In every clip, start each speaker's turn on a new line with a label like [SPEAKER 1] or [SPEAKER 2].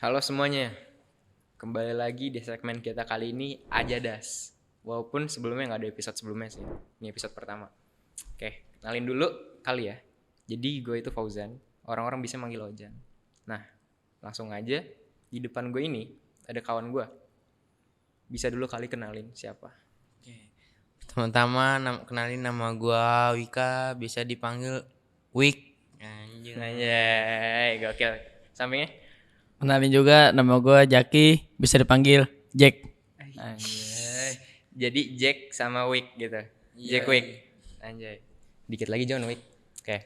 [SPEAKER 1] Halo semuanya, kembali lagi di segmen kita kali ini Aja Das. Walaupun sebelumnya nggak ada episode sebelumnya sih, ini episode pertama. Oke, kenalin dulu kali ya. Jadi gue itu Fauzan, orang-orang bisa manggil Ojan. Nah, langsung aja di depan gue ini ada kawan gue. Bisa dulu kali kenalin siapa?
[SPEAKER 2] Teman-teman, kenalin nama gua Wika, bisa dipanggil Wik.
[SPEAKER 1] Anjay, gokil. Sampingnya?
[SPEAKER 3] Kenalin juga, nama gue Jaki, bisa dipanggil Jack.
[SPEAKER 1] Anjay. Jadi Jack sama Wick gitu.
[SPEAKER 2] Iya.
[SPEAKER 1] Jack Wick. Anjay. Dikit lagi John Wick. Oke.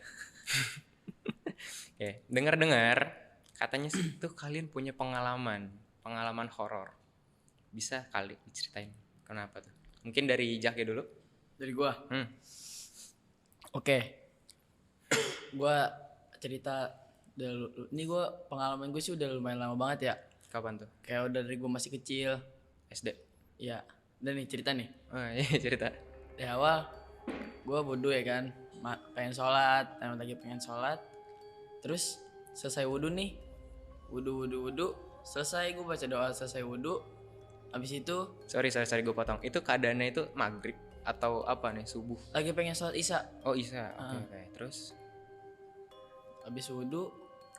[SPEAKER 1] Oke, dengar-dengar katanya sih tuh kalian punya pengalaman horor. Bisa kali diceritain kenapa tuh? Mungkin dari Jaki dulu.
[SPEAKER 3] Dari gue.
[SPEAKER 1] Hmm.
[SPEAKER 3] Oke. Gue cerita ini gue pengalaman gue sih udah lumayan lama banget ya.
[SPEAKER 1] Kapan tuh?
[SPEAKER 3] Kayak udah dari gue masih kecil.
[SPEAKER 1] SD.
[SPEAKER 3] Ya. Dan nih cerita nih.
[SPEAKER 1] Oh iya cerita.
[SPEAKER 3] Di awal gue bodoh ya kan, pengen sholat, emang lagi pengen sholat. Terus selesai wudhu nih, wudhu. Selesai gue baca doa selesai wudhu. Abis itu
[SPEAKER 1] Sorry gue potong. Itu keadaannya itu maghrib atau apa nih, subuh?
[SPEAKER 3] lagi pengen sholat isya.
[SPEAKER 1] Oh Isya. Oke. Terus
[SPEAKER 3] Abis wudhu,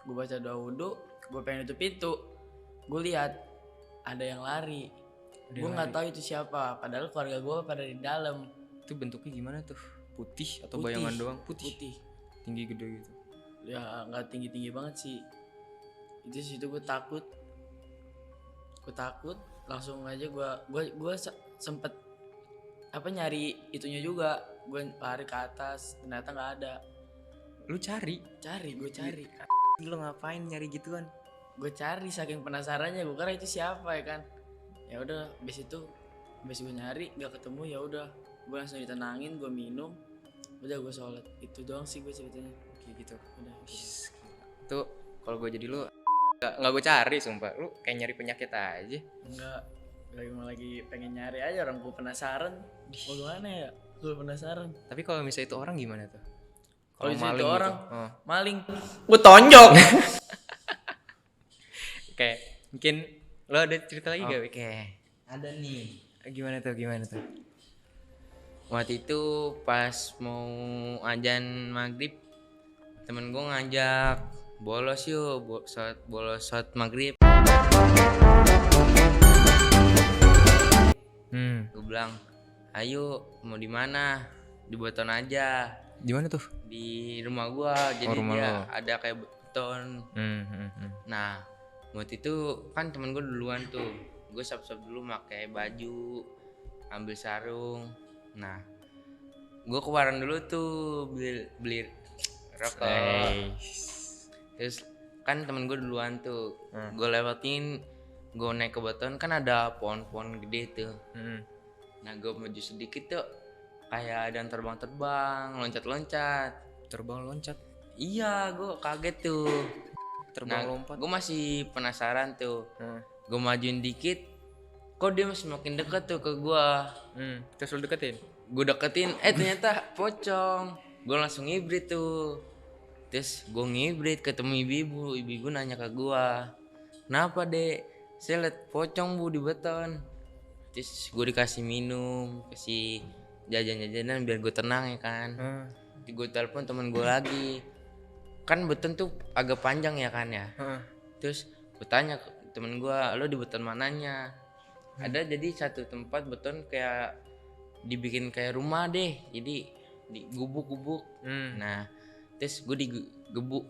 [SPEAKER 3] gue baca doa wudhu, gue pengen tutup pintu. Gue lihat ada yang lari. Gue nggak tahu itu siapa. Padahal keluarga gue pada di dalam.
[SPEAKER 1] itu bentuknya gimana tuh? Putih atau
[SPEAKER 3] Putih.
[SPEAKER 1] bayangan doang? Putih.
[SPEAKER 3] Putih.
[SPEAKER 1] Tinggi gede gitu.
[SPEAKER 3] Ya nggak tinggi banget sih. Itu situ gue takut. Langsung aja gue sempet nyari itunya juga. Gue lari ke atas, ternyata nggak ada.
[SPEAKER 1] Lu cari?
[SPEAKER 3] Gue cari.
[SPEAKER 1] Lu ngapain nyari gituan?
[SPEAKER 3] Gue cari saking penasarannya, gue kira itu siapa ya kan. Ya udah, abis gue nyari nggak ketemu, ya udah gue langsung ditenangin, gue minum, udah gue sholat. Itu doang sih gue ceritanya.
[SPEAKER 1] Kayak gitu.
[SPEAKER 3] Udah.
[SPEAKER 1] Itu kalau gue jadi lu nggak gue cari sumpah. Lu kayak nyari penyakit aja.
[SPEAKER 3] Enggak, lagi pengen nyari aja, orang gue penasaran. Mau gimana ya? Gue penasaran.
[SPEAKER 1] Tapi kalau misalnya itu orang gimana tuh?
[SPEAKER 3] Kalau
[SPEAKER 1] maling
[SPEAKER 3] itu orang
[SPEAKER 1] gitu. Oh.
[SPEAKER 3] maling, gue tonjok.
[SPEAKER 1] Oke, mungkin lo ada cerita lagi gak?
[SPEAKER 2] Oke. Ada nih.
[SPEAKER 1] Gimana tuh?
[SPEAKER 2] Waktu itu pas mau azan maghrib, temen gue ngajak bolos yuk, bolos sholat maghrib. Gue bilang, ayo mau di mana? Di beton aja.
[SPEAKER 1] Di mana tuh?
[SPEAKER 2] Di rumah gua, jadi
[SPEAKER 1] rumah
[SPEAKER 2] dia
[SPEAKER 1] lo.
[SPEAKER 2] ada kayak beton. Nah, waktu itu kan temen gue duluan tuh. Gue sap-sap dulu pakai baju, ambil sarung. Nah, gue keluaran dulu tuh beli rokok. Terus kan temen gue duluan tuh. Gue lewatin, gue naik ke beton, kan ada pohon-pohon gede tuh. Nah, gue maju sedikit tuh, kayak ada yang terbang, loncat-loncat.
[SPEAKER 1] Terbang loncat.
[SPEAKER 2] Iya, gue kaget tuh.
[SPEAKER 1] Terbang lompat.
[SPEAKER 2] Gue masih penasaran tuh. Gue majuin dikit, kok dia masih makin deket tuh ke gue.
[SPEAKER 1] Terus lu deketin?
[SPEAKER 2] Gue deketin, ternyata pocong. Gue langsung ngibrit tuh. Terus gue ngibrit ketemu ibu-ibu nanya ke gue, kenapa dek? Saya liat pocong bu di beton. Terus gue dikasih minum, kasih jajan-jajanan biar gue tenang ya kan. Gue telepon temen gue lagi, kan beton tuh agak panjang ya kan ya. Terus gue tanya ke temen gue, lo di beton mananya? Ada jadi satu tempat beton kayak dibikin kayak rumah deh, jadi digubuk-gubuk. Nah terus gue digubuk.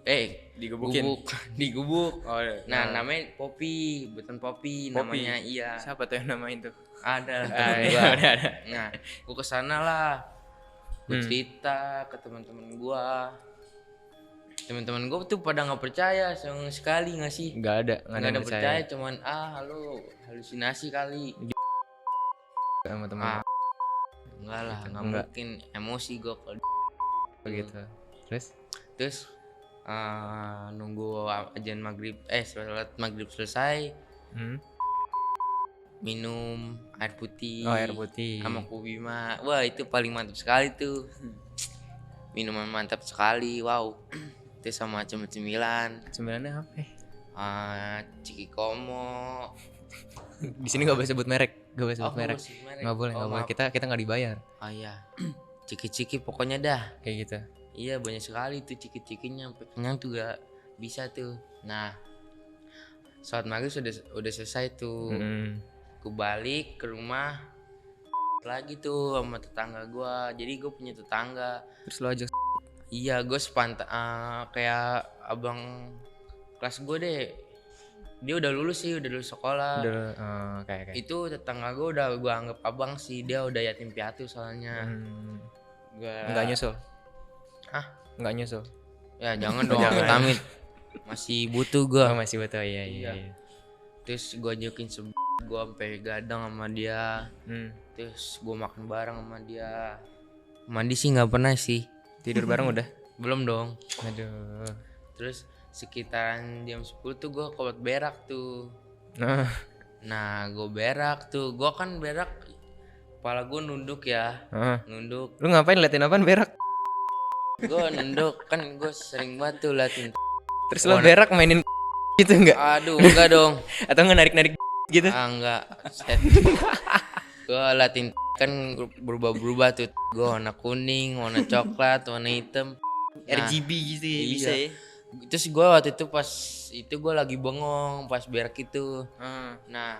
[SPEAKER 1] Oh,
[SPEAKER 2] nah namanya Popi, beton Popi namanya. Iya.
[SPEAKER 1] Siapa tuh yang namain tuh?
[SPEAKER 2] Ada
[SPEAKER 1] Iya,
[SPEAKER 2] gua.
[SPEAKER 1] ada.
[SPEAKER 2] Nah, gue kesana lah. Gue cerita ke teman-teman gue. Teman-teman gue tuh pada nggak percaya sama sekali, nggak sih?
[SPEAKER 1] Nggak ada
[SPEAKER 2] percaya. Cuman lo halusinasi kali.
[SPEAKER 1] sama teman.
[SPEAKER 2] Enggak lah, nggak mungkin. Emosi gue kalau
[SPEAKER 1] Begitu. Terus
[SPEAKER 2] nunggu azan maghrib, sholat maghrib selesai. Minum air putih.
[SPEAKER 1] Oh, air putih.
[SPEAKER 2] Sama Kubima. Wah, itu paling mantap sekali tuh. Minuman mantap sekali, wow. Itu sama cemilan.
[SPEAKER 1] Cemilannya apa?
[SPEAKER 2] Cikiko Tomo.
[SPEAKER 1] Di sini nggak boleh sebut merek, nggak boleh sebut
[SPEAKER 2] Oh,
[SPEAKER 1] merek.
[SPEAKER 2] nggak boleh merek.
[SPEAKER 1] Nggak boleh,
[SPEAKER 2] Oh,
[SPEAKER 1] nggak boleh.
[SPEAKER 2] maaf.
[SPEAKER 1] Kita nggak dibayar
[SPEAKER 2] Oh iya. Ciki-ciki pokoknya dah.
[SPEAKER 1] kayak gitu.
[SPEAKER 2] Iya banyak sekali tuh ciki-cikinya, sampai kenyang juga bisa tuh. Nah, sholat maghrib udah selesai tuh. Gue balik ke rumah lagi tuh sama tetangga gua. Jadi gue punya tetangga.
[SPEAKER 1] Terus lo ajak
[SPEAKER 2] Iya, gue kayak abang kelas gue deh. Dia udah lulus sih, udah lulus sekolah.
[SPEAKER 1] udah kayak
[SPEAKER 2] Itu tetangga gue udah gue anggap abang sih. Dia udah yatim piatu soalnya.
[SPEAKER 1] nggak nyusul.
[SPEAKER 2] Hah?
[SPEAKER 1] Nggak nyusul.
[SPEAKER 2] Ya jangan dong, amit-amit. Masih butuh gue.
[SPEAKER 1] Oh, masih betul, iya.
[SPEAKER 2] Terus gue ajakin gue sampai gadang sama dia. Terus gue makan bareng sama dia. Mandi sih nggak pernah sih.
[SPEAKER 1] Tidur bareng udah.
[SPEAKER 2] Belum dong.
[SPEAKER 1] Aduh.
[SPEAKER 2] Terus sekitaran jam 10 tuh gue keluar berak tuh. Nah gue berak tuh. Gue kan berak, kepala gue nunduk ya. Nunduk.
[SPEAKER 1] Lu ngapain liatin apaan berak?
[SPEAKER 2] Gue nunduk kan, gue sering banget tuh liatin.
[SPEAKER 1] Terus lo berak mainin gitu enggak?
[SPEAKER 2] Aduh enggak dong.
[SPEAKER 1] Atau narik-narik gitu?
[SPEAKER 2] Enggak. Gue liatin kan berubah-berubah tuh. Gue warna kuning, warna coklat, warna hitam.
[SPEAKER 1] RGB gitu ya,
[SPEAKER 2] iya.
[SPEAKER 1] bisa ya.
[SPEAKER 2] Terus gue waktu itu pas itu gue lagi bengong pas berak itu. Nah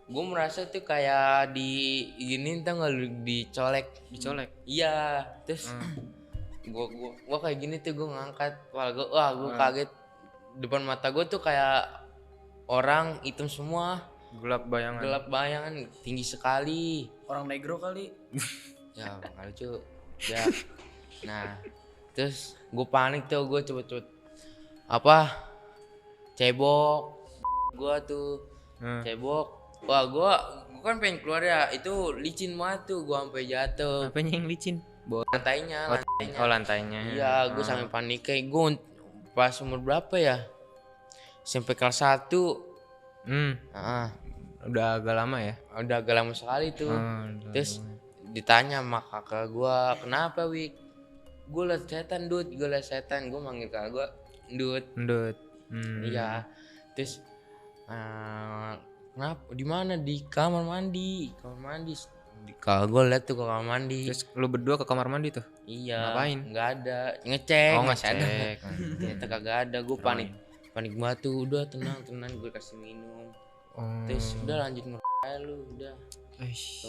[SPEAKER 2] gue merasa tuh kayak di gini, tau gak lu, dicolek. Iya. Terus gue kayak gini tuh, gue ngangkat kepala gue. Wah gue kaget. Depan mata gue tuh kayak orang hitam semua.
[SPEAKER 1] Gelap bayangan.
[SPEAKER 2] Tinggi sekali.
[SPEAKER 3] Orang negro kali.
[SPEAKER 2] Ya nggak lucu. Ya. Nah terus gue panik tuh, gue cepet-cepet cebok. Gue tuh cebok. Wah gue kan pengen keluar ya. Itu licin banget tuh, gue sampai jatuh.
[SPEAKER 1] Apanya yang licin?
[SPEAKER 2] Lantainya.
[SPEAKER 1] Lantainya.
[SPEAKER 2] Iya, gue sampai panik. Kayak gue pas umur berapa ya? Sampai kelas 1.
[SPEAKER 1] Udah agak lama ya?
[SPEAKER 2] Udah agak lama sekali tuh. Terus ditanya sama kakak gue, kenapa Wik? Gue liat setan, Dut. Gue manggil kakak gue Dut. Iya. Terus kenapa? Di mana? Di kamar mandi. Kalau gue liat tuh ke kamar mandi.
[SPEAKER 1] Terus lu berdua ke kamar mandi tuh?
[SPEAKER 2] Iya.
[SPEAKER 1] Ngapain?
[SPEAKER 2] Nggak ada. Ngecek.
[SPEAKER 1] Oh,
[SPEAKER 2] masih ada.
[SPEAKER 1] ngecek.
[SPEAKER 2] Ternyata kagak ada. Gue panik banget tuh. Udah tenang. Gue kasih minum. Terus udah lanjut ngerokok aja lu. Udah.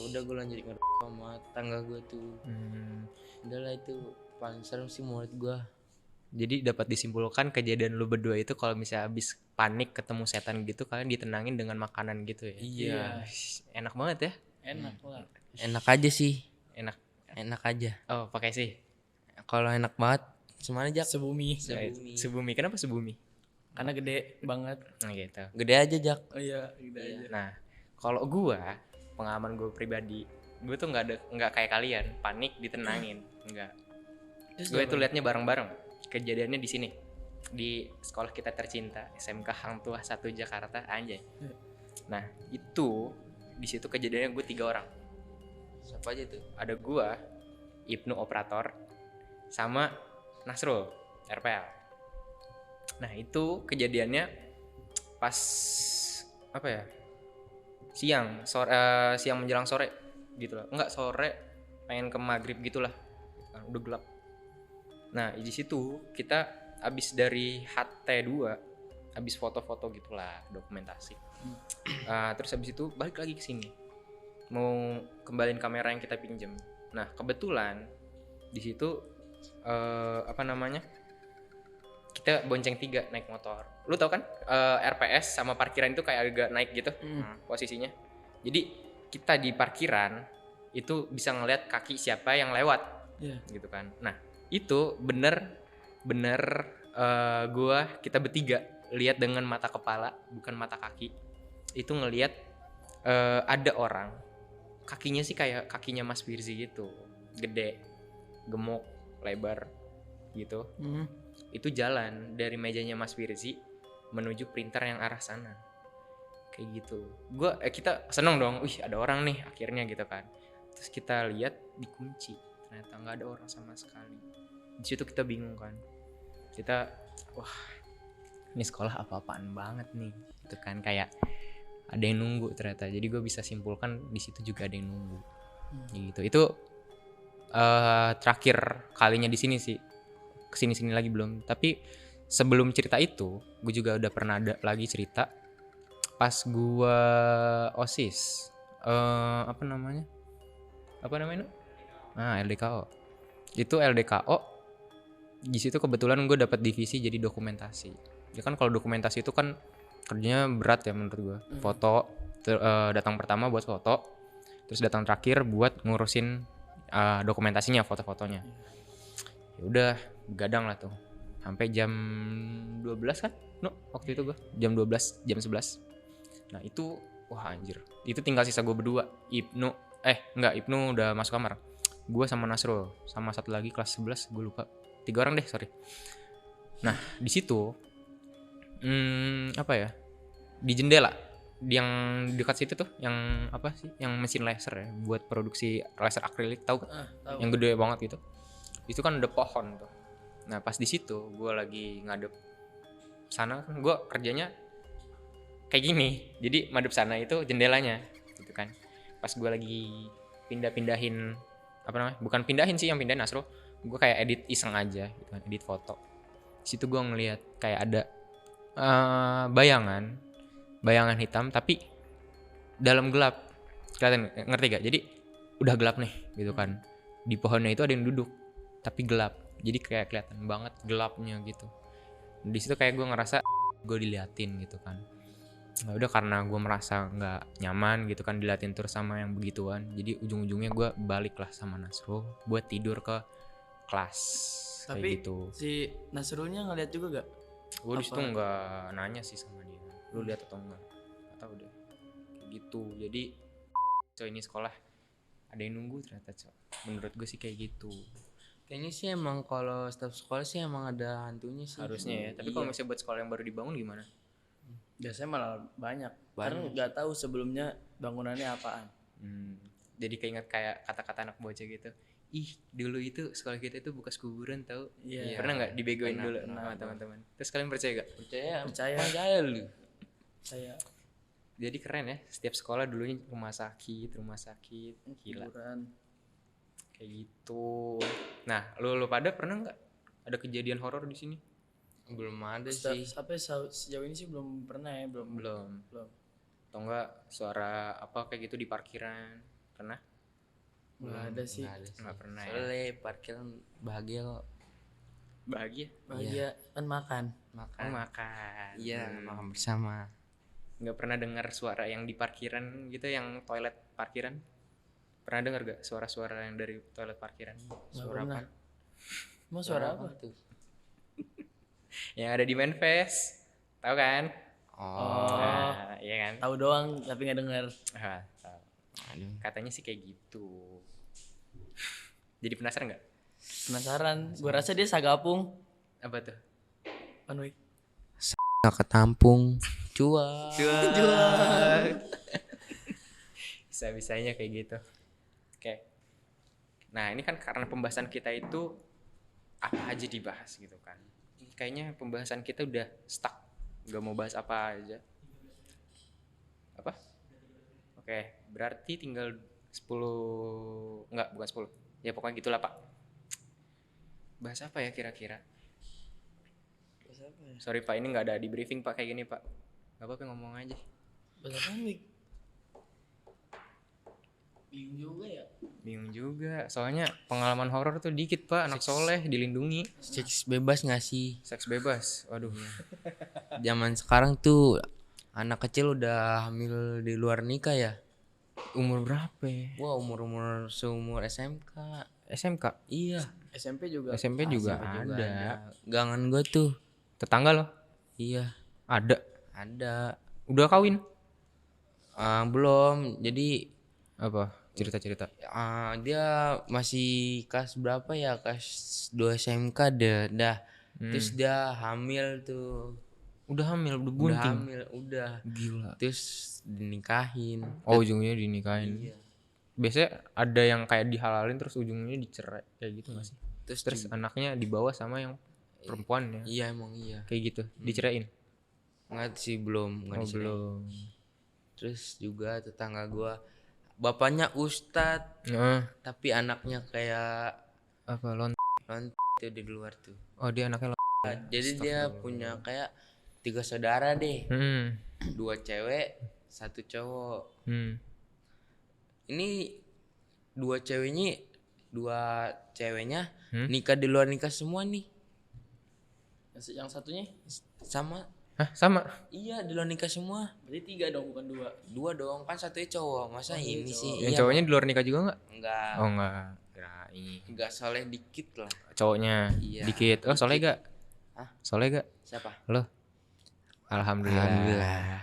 [SPEAKER 2] Udah gue lanjut ngerokok sama tangga gue tuh. Udah lah, itu paling serem sih menurut gue.
[SPEAKER 1] Jadi dapat disimpulkan kejadian lu berdua itu kalau misalnya habis panik ketemu setan gitu, kalian ditenangin dengan makanan gitu ya?
[SPEAKER 2] Iya.
[SPEAKER 1] Enak banget ya?
[SPEAKER 3] Enak lah.
[SPEAKER 2] Enak aja sih.
[SPEAKER 1] Enak
[SPEAKER 2] Aja.
[SPEAKER 1] Oh, pakai sih.
[SPEAKER 2] Kalau enak banget semana aja.
[SPEAKER 3] Sebumi.
[SPEAKER 1] Sebumi. Kenapa sebumi?
[SPEAKER 3] Karena gede banget.
[SPEAKER 1] Nah, gitu.
[SPEAKER 2] Gede aja, Jak.
[SPEAKER 3] Oh iya, gede aja.
[SPEAKER 1] Nah, kalau gua, pengalaman gue pribadi, gue tuh nggak kayak kalian panik ditenangin, nggak. Gue itu liatnya bareng-bareng. Kejadiannya di sini, di sekolah kita tercinta, SMK Hang Tuah 1 Jakarta, anjay. Nah, itu di situ kejadiannya gue 3 orang.
[SPEAKER 2] Siapa aja tuh?
[SPEAKER 1] Ada gua, Ibnu operator, sama Nasrul RPL. Nah, itu kejadiannya pas apa ya? Siang menjelang sore gitu lah. Enggak, sore pengen ke maghrib gitulah. Udah gelap. Nah, di situ kita abis dari HT2, abis foto-foto gitulah, dokumentasi. Terus abis itu balik lagi ke sini, mau kembaliin kamera yang kita pinjem. Nah, kebetulan di situ kita bonceng 3 naik motor. Lu tau kan RPS sama parkiran itu kayak agak naik gitu posisinya. Jadi kita di parkiran itu bisa ngeliat kaki siapa yang lewat, gitu kan. Nah, itu bener kita bertiga lihat dengan mata kepala, bukan mata kaki. Itu ngelihat ada orang, kakinya sih kayak kakinya Mas Firzi gitu, gede, gemuk, lebar gitu. Itu jalan dari mejanya Mas Firzi menuju printer yang arah sana, kayak gitu. Kita seneng dong, wih ada orang nih akhirnya gitu kan. Terus kita lihat dikunci, ternyata nggak ada orang sama sekali. Di situ kita bingung kan, wah ini sekolah apa-apaan banget nih. Itu kan kayak ada yang nunggu ternyata. Jadi gue bisa simpulkan di situ juga ada yang nunggu. Gitu. Itu terakhir kalinya di sini sih. Kesini-sini lagi belum. Tapi sebelum cerita itu, gue juga udah pernah ada lagi cerita pas gue OSIS. Apa namanya? LDKO. Itu LDKO. Di situ kebetulan gue dapat divisi jadi dokumentasi. Ya kan kalau dokumentasi itu kan kerjanya berat ya menurut gue. Foto, datang pertama buat foto, terus datang terakhir buat ngurusin dokumentasinya, foto-fotonya. Ya udah, gadang lah tuh. Sampai jam 12 kan? Waktu itu gue jam 12, jam 11. Nah, itu wah anjir. Itu tinggal sisa gue berdua. Ibnu udah masuk kamar. Gue sama Nasrul, sama satu lagi kelas 11, gue lupa. 3 orang deh, sorry. Nah, di situ apa ya? Di jendela yang dekat situ tuh, yang apa sih? Yang mesin laser ya, buat produksi laser akrilik, tahu kan?
[SPEAKER 3] Tahu.
[SPEAKER 1] Yang gede banget gitu. Itu kan ada pohon tuh. Nah, pas di situ gue lagi ngadep sana kan, gue kerjanya kayak gini. Jadi madep sana itu jendelanya gitu kan. Pas gue lagi pindahin apa namanya? Bukan pindahin sih, yang pindahin Nasro. Gue kayak edit iseng aja gitu kan, edit foto. Di situ gue ngelihat kayak ada bayangan hitam tapi dalam gelap. Kelihatan, ngerti gak? Jadi udah gelap nih gitu kan. Di pohonnya itu ada yang duduk tapi gelap. Jadi kayak kelihatan banget gelapnya gitu. Di situ kayak gue ngerasa gue diliatin gitu kan. Nah, udah karena gue merasa nggak nyaman gitu kan diliatin terus sama yang begituan. Jadi ujung-ujungnya gue balik lah sama Nasrul buat tidur ke kelas.
[SPEAKER 3] Tapi
[SPEAKER 1] kayak gitu.
[SPEAKER 3] si Nasrulnya ngeliat juga gak?
[SPEAKER 1] Gue di situ nggak nanya sih sama dia. Lu lihat atau enggak? Gak tau deh. Kayak gitu. Jadi ini sekolah ada yang nunggu ternyata, menurut gue sih kayak gitu.
[SPEAKER 2] Kayaknya sih emang kalau staf sekolah sih emang ada hantunya sih.
[SPEAKER 1] Harusnya ya. Tapi kalau misalnya buat sekolah yang baru dibangun gimana?
[SPEAKER 3] Biasanya malah banyak. Karena nggak tahu sebelumnya bangunannya apaan.
[SPEAKER 1] Jadi keinget kayak kata-kata anak bocah gitu. Ih, dulu itu sekolah kita itu bekas kuburan tahu.
[SPEAKER 3] Iya.
[SPEAKER 1] Pernah nggak dibegoin
[SPEAKER 2] Pernah,
[SPEAKER 1] dulu sama teman-teman? Terus kalian percaya gak?
[SPEAKER 2] Percaya lu.
[SPEAKER 3] Saya
[SPEAKER 1] Jadi keren ya. Setiap sekolah dulunya rumah sakit, gila.
[SPEAKER 3] kuburan.
[SPEAKER 1] Kayak gitu. Nah, lu pada pernah nggak ada kejadian horor di sini?
[SPEAKER 2] Belum ada sih.
[SPEAKER 3] Sejauh ini sih belum pernah ya, belum.
[SPEAKER 1] Atau enggak suara apa kayak gitu di parkiran? Pernah?
[SPEAKER 3] Nggak ada sih.
[SPEAKER 1] Nggak pernah ya.
[SPEAKER 2] Soalnya parkiran bahagia kok.
[SPEAKER 1] Bahagia
[SPEAKER 3] Kan makan.
[SPEAKER 1] makan.
[SPEAKER 2] Iya, makan bersama.
[SPEAKER 1] Nggak pernah dengar suara yang di parkiran gitu, yang toilet parkiran? Pernah dengar gak suara-suara yang dari toilet parkiran?
[SPEAKER 3] Suara
[SPEAKER 1] apa?
[SPEAKER 3] Mau suara apa?
[SPEAKER 2] tuh?
[SPEAKER 1] Yang ada di Manfest, tahu kan?
[SPEAKER 2] Oh.
[SPEAKER 1] Nah, iya kan?
[SPEAKER 3] Tahu doang tapi nggak dengar.
[SPEAKER 1] Tahu.
[SPEAKER 2] Aduh.
[SPEAKER 1] Katanya sih kayak gitu. Jadi penasaran nggak?
[SPEAKER 3] Penasaran. Gue rasa dia sagapung.
[SPEAKER 1] Apa tuh?
[SPEAKER 3] Anway.
[SPEAKER 2] Nggak ketampung. Cuan.
[SPEAKER 1] Bisa-bisanya kayak gitu. Oke. Nah, ini kan karena pembahasan kita itu apa aja dibahas gitu kan. Kayaknya pembahasan kita udah stuck. Gak mau bahas apa aja. Apa? Oke, berarti tinggal 10. Enggak, bukan 10. Ya pokoknya gitulah, Pak. Bahas apa ya kira-kira? Sorry Pak, ini nggak ada di briefing Pak kayak gini Pak. Gak apa-apa ngomong aja.
[SPEAKER 3] Bahasa apa nih? Bingung juga ya.
[SPEAKER 1] Soalnya pengalaman horor tuh dikit Pak. Anak soleh dilindungi.
[SPEAKER 2] Seks bebas nggak sih?
[SPEAKER 1] Seks bebas. Waduh.
[SPEAKER 2] Zaman sekarang tuh anak kecil udah hamil di luar nikah ya.
[SPEAKER 1] Umur berapa ya?
[SPEAKER 2] Wah, umur seumur SMK.
[SPEAKER 1] SMK?
[SPEAKER 2] Iya.
[SPEAKER 3] SMP juga.
[SPEAKER 1] SMP juga ada.
[SPEAKER 2] Gangan gue tuh.
[SPEAKER 1] Tetangga loh?
[SPEAKER 2] Iya.
[SPEAKER 1] Ada. Udah kawin?
[SPEAKER 2] Belum. Jadi
[SPEAKER 1] Apa? Cerita-cerita.
[SPEAKER 2] Dia masih kelas berapa ya? Kelas 2 SMK dah. Terus dia hamil tuh.
[SPEAKER 1] Udah hamil, udah
[SPEAKER 2] Udah
[SPEAKER 1] bunting.
[SPEAKER 2] hamil, udah.
[SPEAKER 1] Gila.
[SPEAKER 2] Terus dinikahin.
[SPEAKER 1] Oh, ujungnya dinikahin.
[SPEAKER 2] Iya.
[SPEAKER 1] Biasanya ada yang kayak dihalalin terus ujungnya dicerai kayak gitu nggak sih?
[SPEAKER 2] Terus
[SPEAKER 1] Terus anaknya dibawa sama yang perempuan ya.
[SPEAKER 2] Iya, emang iya.
[SPEAKER 1] Kayak gitu, diceraiin.
[SPEAKER 2] Nggak sih, belum, nggak
[SPEAKER 1] Oh,
[SPEAKER 2] diserahin.
[SPEAKER 1] belum.
[SPEAKER 2] Terus juga tetangga gua bapaknya ustad
[SPEAKER 1] Heeh.
[SPEAKER 2] tapi anaknya kayak
[SPEAKER 1] Apa lon?
[SPEAKER 2] itu di luar tuh.
[SPEAKER 1] Oh, dia anaknya lon.
[SPEAKER 2] Jadi dia punya kayak 3 saudara deh,
[SPEAKER 1] Hmm.
[SPEAKER 2] 2 cewek 1 cowok.
[SPEAKER 1] Hmm.
[SPEAKER 2] Ini 2 ceweknya
[SPEAKER 1] Hmm?
[SPEAKER 2] nikah di luar nikah semua nih.
[SPEAKER 3] Yang satunya
[SPEAKER 2] Sama.
[SPEAKER 1] Hah, sama.
[SPEAKER 2] Iya, di luar nikah semua.
[SPEAKER 3] berarti 3 dong bukan 2.
[SPEAKER 2] 2 dong, kan satunya cowok. Masa ini sih?
[SPEAKER 1] Yang
[SPEAKER 2] Iya,
[SPEAKER 1] cowoknya di luar nikah juga enggak?
[SPEAKER 2] enggak.
[SPEAKER 1] Oh, enggak. Kirain.
[SPEAKER 2] Enggak soleh dikit lah.
[SPEAKER 1] Cowoknya
[SPEAKER 2] Iya,
[SPEAKER 1] dikit. Oh, soleh gak?
[SPEAKER 2] Hah?
[SPEAKER 1] Soleh gak?
[SPEAKER 2] Siapa?
[SPEAKER 1] Lo? Alhamdulillah.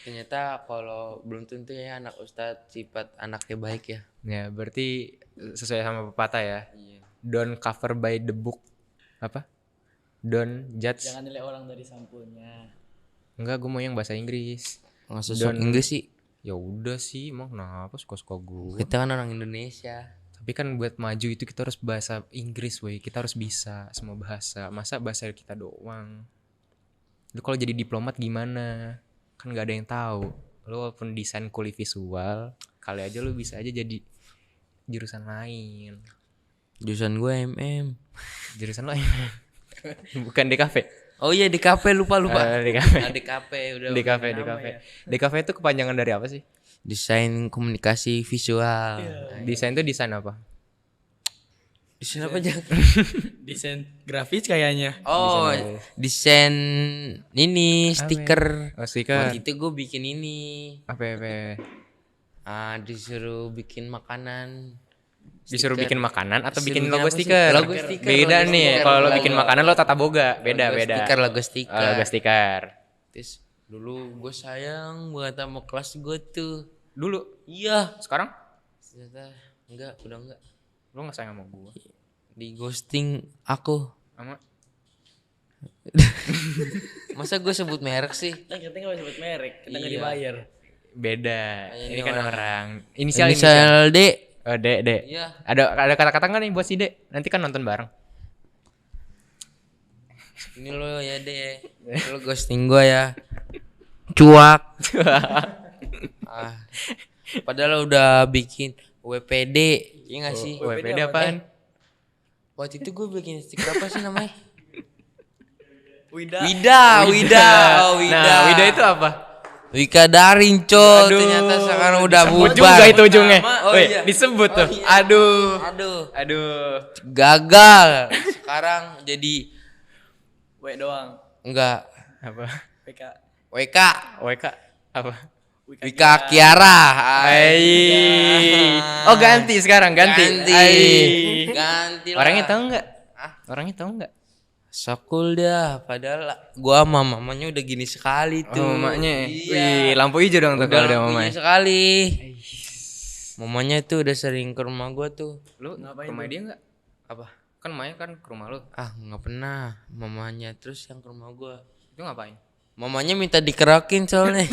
[SPEAKER 2] Ternyata kalau belum tentu ya anak ustadz sifat anaknya baik ya.
[SPEAKER 1] Ya, berarti sesuai sama pepatah ya.
[SPEAKER 2] Iya.
[SPEAKER 1] Don't cover by the book. Apa? Don't judge.
[SPEAKER 3] Jangan nilai orang dari sampulnya.
[SPEAKER 1] Enggak, gue mau yang bahasa Inggris.
[SPEAKER 2] Nggak sesuai
[SPEAKER 1] Don-
[SPEAKER 2] Inggris sih.
[SPEAKER 1] Ya udah sih, emang kenapa suka-suka gue.
[SPEAKER 2] Kita kan orang Indonesia.
[SPEAKER 1] Tapi kan buat maju itu kita harus bahasa Inggris, woi. Kita harus bisa semua bahasa. Masa bahasa kita doang? Lu kalau jadi diplomat gimana? Kan gak ada yang tahu. Lu walaupun desain kuliah visual, kali aja lu bisa aja jadi jurusan lain.
[SPEAKER 2] Jurusan gue MM.
[SPEAKER 1] Jurusan lain. Bukan DKV.
[SPEAKER 2] Oh iya DKP lupa.
[SPEAKER 1] DKV.
[SPEAKER 2] DKP udah.
[SPEAKER 1] DKV,
[SPEAKER 2] nama
[SPEAKER 1] DKV.
[SPEAKER 2] ya.
[SPEAKER 1] DKV itu kepanjangan dari apa sih?
[SPEAKER 2] Desain komunikasi visual.
[SPEAKER 1] Desain itu desain apa?
[SPEAKER 2] Desain apa aja?
[SPEAKER 3] Desain grafis kayaknya.
[SPEAKER 2] Oh, desain ini stiker.
[SPEAKER 1] Oh, stiker.
[SPEAKER 2] Waktu itu gue bikin ini.
[SPEAKER 1] Apa?
[SPEAKER 2] Disuruh bikin makanan.
[SPEAKER 1] Disuruh
[SPEAKER 2] Stiker.
[SPEAKER 1] bikin makanan atau
[SPEAKER 2] Disuruh
[SPEAKER 1] bikin
[SPEAKER 2] bikin
[SPEAKER 1] logo
[SPEAKER 2] apa sih?
[SPEAKER 1] stiker?
[SPEAKER 2] Logo stiker,
[SPEAKER 1] Beda
[SPEAKER 2] logo
[SPEAKER 1] nih.
[SPEAKER 2] stiker.
[SPEAKER 1] Kalau lo bikin makanan lo tata boga. Beda.
[SPEAKER 2] Logo stiker.
[SPEAKER 1] Oh, logo stiker.
[SPEAKER 2] Terus dulu gue sayang banget sama kelas gue tuh.
[SPEAKER 1] Dulu.
[SPEAKER 2] Iya.
[SPEAKER 1] Sekarang
[SPEAKER 2] Ternyata udah enggak.
[SPEAKER 1] lo nggak sayang sama gue.
[SPEAKER 2] Di ghosting aku.
[SPEAKER 1] Sama
[SPEAKER 2] Masa gue sebut merek sih?
[SPEAKER 3] Kan kita nggak sebut merek, kita nggak
[SPEAKER 2] Iya.
[SPEAKER 3] dibayar.
[SPEAKER 1] beda.
[SPEAKER 2] Ini
[SPEAKER 1] Ini kan
[SPEAKER 2] orang.
[SPEAKER 1] orang. Inisial.
[SPEAKER 2] Inisial D.
[SPEAKER 1] Oh, Dek.
[SPEAKER 2] Iya.
[SPEAKER 1] Ada kata-kata nggak nih buat si Dek? Nanti kan nonton bareng.
[SPEAKER 2] Ini lo ya D. Lo ghosting gue ya. Cuak. Padahal udah bikin WPD. Iya gak sih?
[SPEAKER 1] WPD apaan?
[SPEAKER 2] Waktu itu gue bikin stiker apa sih namanya?
[SPEAKER 3] Wida.
[SPEAKER 2] Wida. Oh, Wida.
[SPEAKER 1] Nah, Wida itu apa?
[SPEAKER 2] Wika Daring,
[SPEAKER 1] Aduh,
[SPEAKER 2] ternyata sekarang udah
[SPEAKER 1] disebut
[SPEAKER 2] bubar.
[SPEAKER 1] juga itu ujungnya.
[SPEAKER 2] Oh,
[SPEAKER 1] Woi,
[SPEAKER 2] iya.
[SPEAKER 1] disebut tuh.
[SPEAKER 2] iya.
[SPEAKER 1] Aduh.
[SPEAKER 2] Aduh, gagal. Sekarang jadi
[SPEAKER 3] W doang.
[SPEAKER 2] enggak.
[SPEAKER 1] Apa?
[SPEAKER 3] PK.
[SPEAKER 2] WK,
[SPEAKER 1] WK apa?
[SPEAKER 2] Wika Kiara.
[SPEAKER 1] Ai. Oh, ganti sekarang, ganti. Ai.
[SPEAKER 2] Ganti lah.
[SPEAKER 1] Orangnya tahu enggak?
[SPEAKER 2] Ah.
[SPEAKER 1] Orangnya tahu enggak?
[SPEAKER 2] Sokul dia, padahal gua sama mamanya udah gini sekali tuh.
[SPEAKER 1] Oh, mamanya.
[SPEAKER 2] Iya.
[SPEAKER 1] Wih, lampu hijau dong tuh
[SPEAKER 2] Udah
[SPEAKER 1] kalau ada
[SPEAKER 2] lampunya
[SPEAKER 1] mamanya.
[SPEAKER 2] sekali. Mamanya tuh udah sering ke rumah gua tuh.
[SPEAKER 1] Lu
[SPEAKER 3] Ngapain
[SPEAKER 1] ke rumah dia enggak?
[SPEAKER 2] Apa?
[SPEAKER 1] Kan mamanya kan ke rumah lu.
[SPEAKER 2] Ah, nggak pernah. Mamanya terus yang ke rumah gua.
[SPEAKER 1] Itu ngapain?
[SPEAKER 2] Mamanya minta dikerokin soalnya.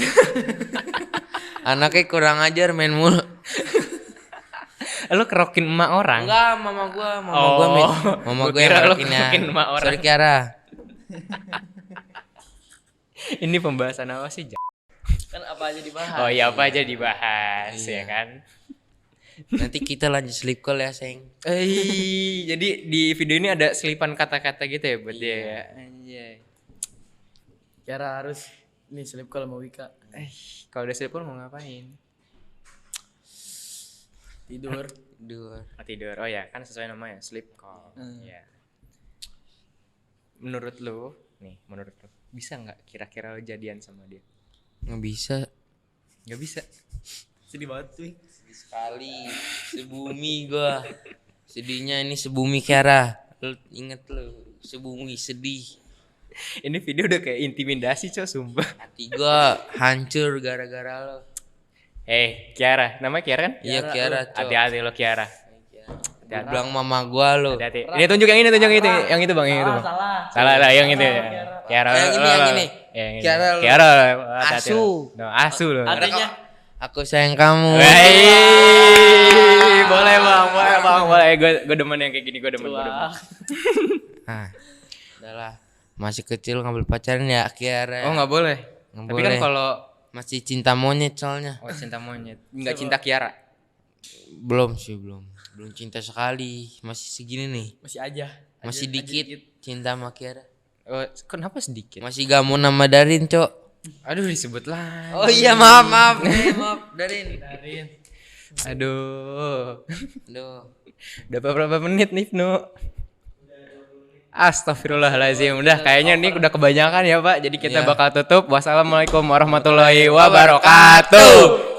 [SPEAKER 2] Anaknya kurang ajar main mulu.
[SPEAKER 1] Lu kerokin emak orang?
[SPEAKER 2] Enggak, mama gua
[SPEAKER 1] Gua
[SPEAKER 2] yang
[SPEAKER 1] kira lu
[SPEAKER 2] ngerokinnya.
[SPEAKER 1] kerokin emak orang.
[SPEAKER 2] Sorry Kiara.
[SPEAKER 1] Ini pembahasan apa sih?
[SPEAKER 3] Kan apa aja dibahas.
[SPEAKER 1] Oh iya, apa aja dibahas
[SPEAKER 2] Iya.
[SPEAKER 1] ya kan?
[SPEAKER 2] Nanti kita lanjut sleep call ya, Seng.
[SPEAKER 1] Jadi di video ini ada selipan kata-kata gitu ya buat dia ya. Anjay.
[SPEAKER 3] Kiara harus nih selip call sama Wika.
[SPEAKER 1] Kalau udah selipan mau ngapain?
[SPEAKER 3] Tidur.
[SPEAKER 2] Dua.
[SPEAKER 1] Tidur. Oh ya, kan sesuai namanya sleep call. Ya. Menurut lu, bisa nggak kira-kira lu jadian sama dia?
[SPEAKER 2] Nggak bisa.
[SPEAKER 1] Nggak bisa.
[SPEAKER 3] Sedih banget sih.
[SPEAKER 2] Sekali sebumi gua. Sedihnya ini sebumi Kiara. Lu inget lu, sebumi sedih.
[SPEAKER 1] Ini video udah kayak intimidasi coy, sumpah.
[SPEAKER 2] Hati gua hancur gara-gara lo.
[SPEAKER 1] Kiara, namanya Kiara kan?
[SPEAKER 2] Iya Kiara, Cok.
[SPEAKER 1] Hati-hati lo Kiara.
[SPEAKER 2] Gua bilang mama gua lo.
[SPEAKER 1] Hati-hati. Ini tunjuk yang ini, yang itu bang, yang itu bang.
[SPEAKER 3] Salah.
[SPEAKER 1] Yang itu. Kiara.
[SPEAKER 2] Yang ini.
[SPEAKER 1] Kiara.
[SPEAKER 2] lo.
[SPEAKER 1] Kiara. Hati-hati
[SPEAKER 2] Asu.
[SPEAKER 1] lo. No, asu lo.
[SPEAKER 3] Artinya
[SPEAKER 2] Aku sayang kamu.
[SPEAKER 1] Boleh bang. Gue demen yang kayak gini, gue demen.
[SPEAKER 3] wah.
[SPEAKER 2] Ah, udahlah. masih kecil ngambil pacaran ya Kiara.
[SPEAKER 1] Oh nggak boleh.
[SPEAKER 2] Nggak
[SPEAKER 1] Tapi kan
[SPEAKER 2] boleh.
[SPEAKER 1] kalau
[SPEAKER 2] Masih cinta monyet soalnya.
[SPEAKER 1] cinta monyet, nggak cinta Kiara.
[SPEAKER 2] Belum sih, belum cinta sekali, masih segini nih,
[SPEAKER 3] Masih aja.
[SPEAKER 2] masih dikit cinta sama Kiara.
[SPEAKER 1] Oh, kenapa sedikit?
[SPEAKER 2] Masih gak mau nama Darin, Cok.
[SPEAKER 1] Aduh disebut lah.
[SPEAKER 2] Oh iya, maaf Darin.
[SPEAKER 1] Aduh.
[SPEAKER 2] Aduh.
[SPEAKER 1] Udah berapa menit nih, Nu? Astagfirullahaladzim. Udah kayaknya ini udah kebanyakan ya, Pak. Jadi kita
[SPEAKER 2] Iya.
[SPEAKER 1] bakal tutup. Wassalamualaikum warahmatullahi wabarakatuh.